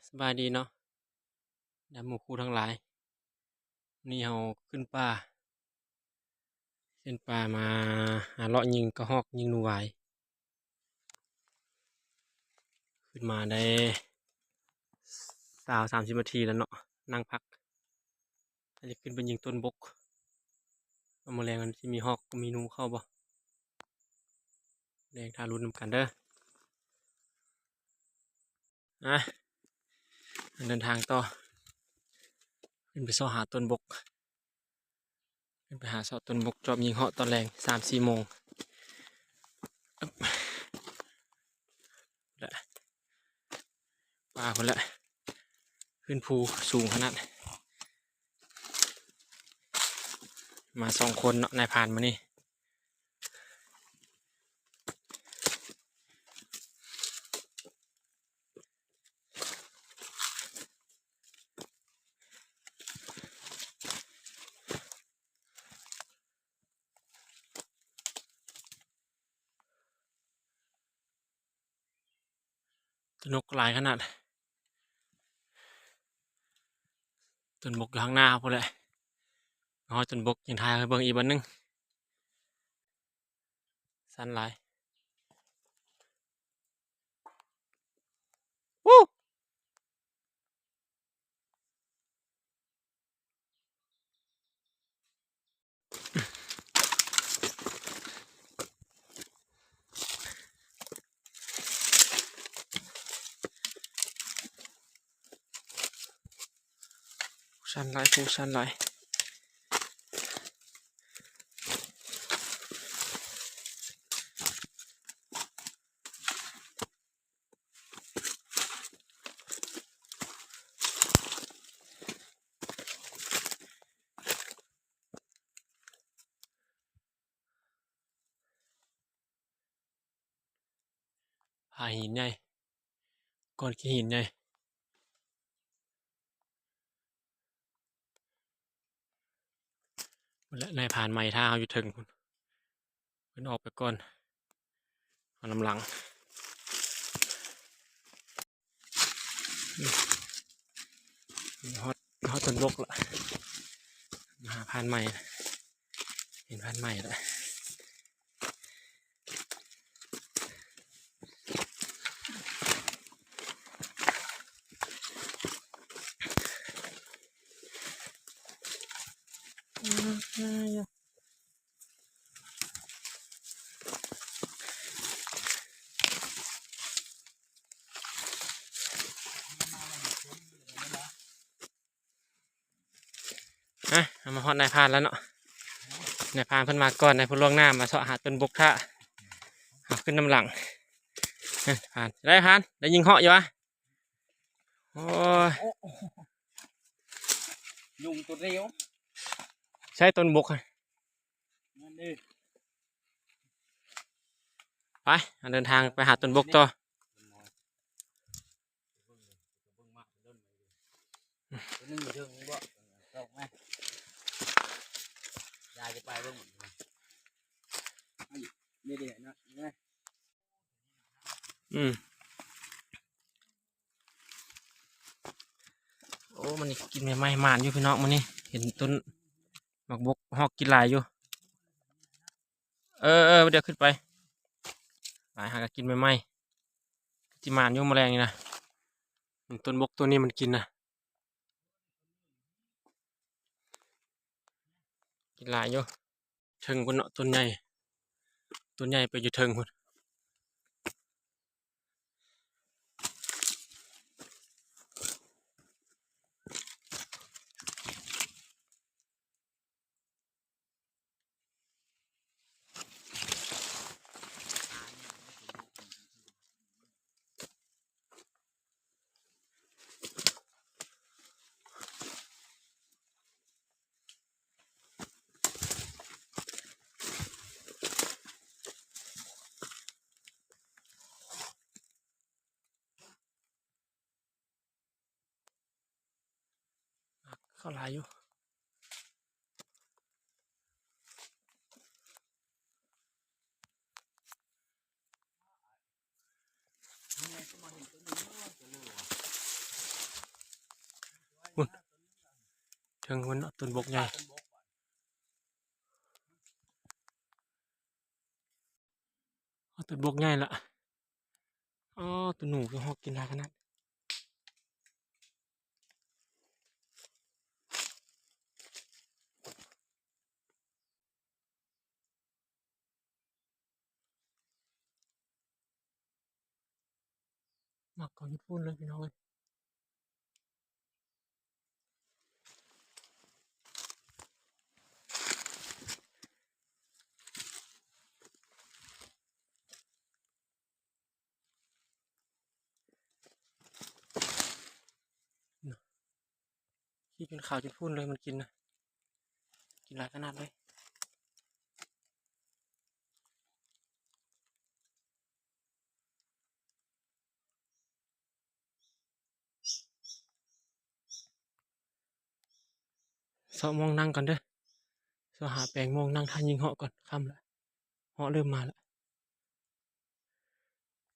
สบายดีเนาะดำหมู่คู่ทั้งหลายนี่เราขึ้นป่ามาหาเลาะยิงกระหอกยิงหนูหวายขึ้นมาได้30 นาทีแล้วเนาะนั่งพักจะขึ้นไปยิงต้นบกเอามาแรงมันที่มีหอกมีหนูเข้าบ่แรงทารุณนำกันเด้อเดินทางต่อขึ้นไปซ่อหาต้นบกขึ้นไปหาซ่อต้นบกจอบยิงเหาะตอนแรง3-4 โมงละป่าคนละขึ้นภูสูงขนาดมา2 คนเนาะนายพรานมานี่นกหลายขนาดต้นบกอยู่ข้างหน้าพอแหละอ๋อต้นบกยังทายให้เบิ่งอีกบันนึงสั้นหลายวู้สั้นหลายฟูสั้นหลายผาหินใหญ่ก้อนขี้หินใหญ่และนายผ่านใหม่ท่าเขาอยู่ถึงคุณเพิ่นออกไปก่อนเอาลำหลังฮอตต้นบกละมาหาผ่านใหม่เห็นผ่านใหม่ละเอามาฮอตนายพานแล้วเนาะนายพานเพิ่นมาก่อนนายพลล่วงหน้ามาเสาะหาต้นบกท่าเอาขึ้นน้ำหลังผ่านได้ยิงเหาะอยู่วะโอ้ยยุงตัวเดียวใช้ต้นบกไปเดินทางไปหาต้นบกต่อนึงอยู่เชิงบ่ตกไหมยายจะไปเบิ่งนี่เดี๋ยวนะนี่โอ้มันกินไม่หมานอยู่พี่น้องมันนี่เห็นต้นหมากบกหอกกินหลายอยู่เดี๋ยวขึ้นไปหลายหากกินไม่จิมานอยู่แมลงนี่นะต้นบกตัวนี้มันกินนะกินหลายอยู่เทิงคนเนาะต้นใหญ่ไปอยู่เทิงคนเข้าหลายอยู่ ทิงคนเนาะต้นบกใหญ่ ต้นบก เอาต้นบกใหญ่ละอ๋อตัวหนูก็หอกกินหลายขนาดมักก่อนญี่ปุ่นเลยพี่น้องเอ้ยขี้เป็นขาวจนพุ่นเลยมันกินนะกินหลายขนาดเลยเสาะมองนั่งก่อนเด้อเสาะหาแปลงมองนั่งท่ายิงเหาะก่อนค่ำละเหาะเริ่มมาแล้ว